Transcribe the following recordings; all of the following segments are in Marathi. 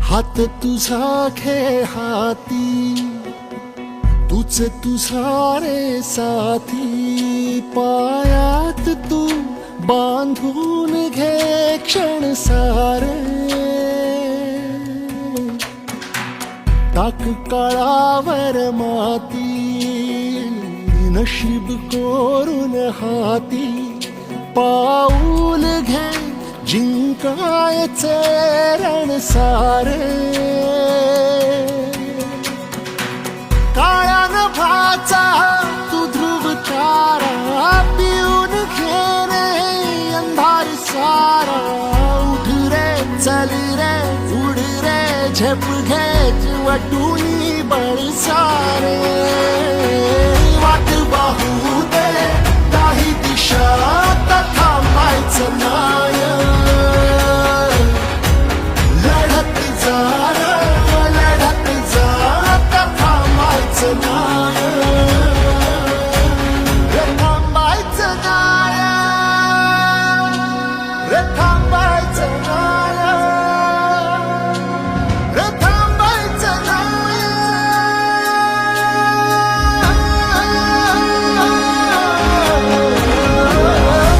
हात तुझा खेळ हाती, तूच तुझा रे साथी, पायात तू बांधून घे क्षण सारे, टाक काळावर माती, नशीब कोरून हाती, पाऊल घे जिंकायचे रण सारे, काळ्या नभाचा तू ध्रुव तारा, पिऊन घेणे अंधार सारा, उठ रे चल रे उड रे झेप घे वटुनी बळ सारे, वाट पाहू दे काही दिशा थांबायचं नाय, लढत जा थांबायचं नाय, रे थांबायचं नाय, रे थांबायचं नाय, रे थांबायचं नाय,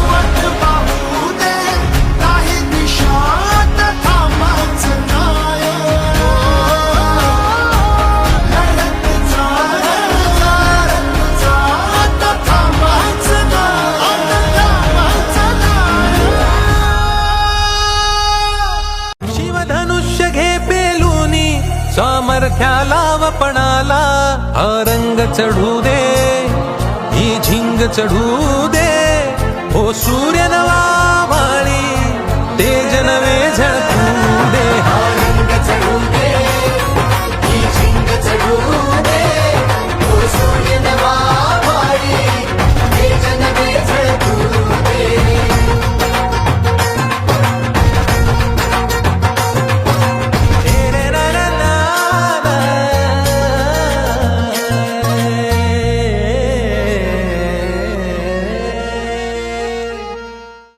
वाट पाहू दे काही दिशात थांबायचं नाय, शिवधनुष्य घे पेलूनी सामर्थ्याला वपणाला, हा रंग चढू दे ही झिंग चढू दे, ओ सूर्य नवा वाळी तेज नवे झळकू दे, हा रंग चढू दे ही झिंग चढू दे, ओ सूर्य नवा वाळी तेज नवे झळकू दे,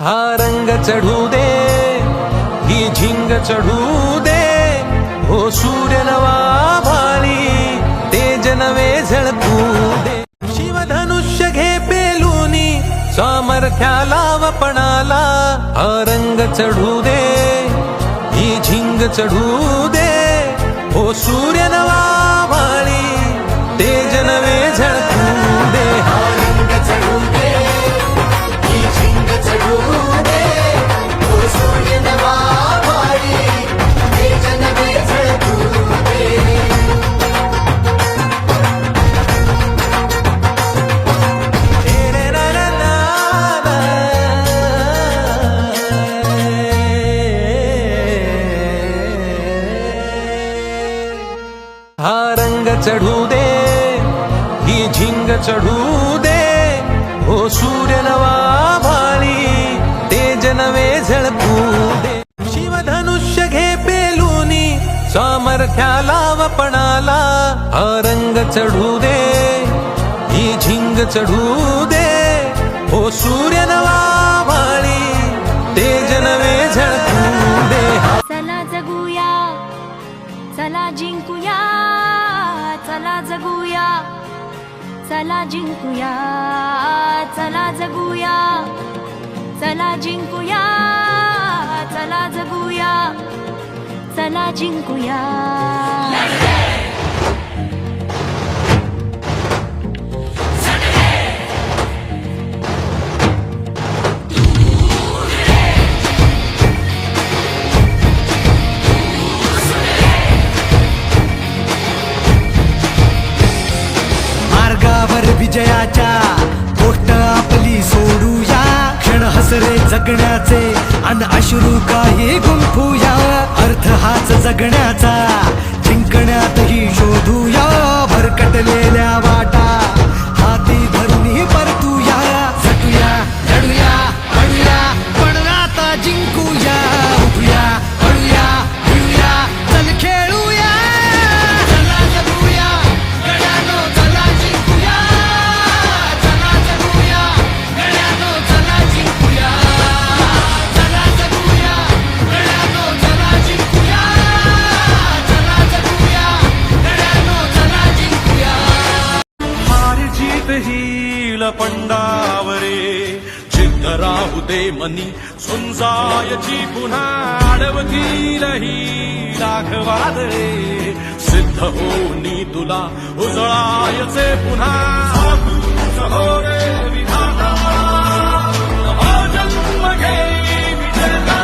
हा रंग चढू दे ही झिंग चढू दे, हो सूर्य नवा भाळी तेज नवे झळकू दे, शिवधनुष्य घे पेलूनी सामर्थ्याला वपणाला, हा रंग चढू दे ही झिंग चढू दे, हो सूर्य नवा भाळी तेज नवे झळकू दे, हा रंग चढू दे ही झिंग चढू दे, हो सूर्य नवा भाळी तेज नवे झळकू दे, हा रंग चढू दे ही झिंग चढू दे, हो सूर्य नवा भाळी तेज नवे झळकू दे, शिवधनुष्य घे पेलूनी सामर्थ्याला वपणाला, हा रंग चढू दे ही झिंग चढू दे, हो सूर्य नवा भाळी तेज नवे झळकू दे, चला जगूया चला जिंकूया, चला जगूया चला जिंकूया, चला जगूया चला जिंकूया, चला जगूया चला जिंकूया, मार्गावर विजयाच्या गोष्ट आपली सोडूया, क्षण हसरे जगण्याचे अन अश्रू काही गुंफूया, अर्थ हाच जगण्याचा जिंकण्यातही शोधूया, भरकटलेल्या वाटा हाती धरून परतूया, झटूया लढूया पडूया पण आता जिंकूया, उठूया पडूया भिळूया चल खेळूया, चला जगूया गड्यानो चला जिंकूया, चला जगूया गड्यानो चला जिंकूया, चला जगूया गड्यानो चला जिंकूया, मनी सुंजायची पुन्हा अडवतील ही राघवादळे सिद्ध होनी तुला उजळायचे पुन्हा सहोरे विधाता नवा जन्म घेई विजेता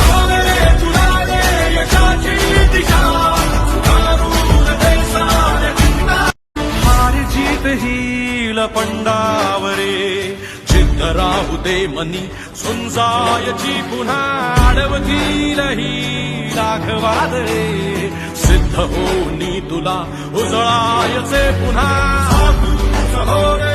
सहोरे तुला दे यशाची दिशा सुधारून दे सारे चिंता हार जीत हील पंडावरे जिद्द राहू दे मनी सुंजायची पुन्हा अडवतील ही राघवादळे सिद्ध होनी तुला उजळायचे पुन्हा सहोरे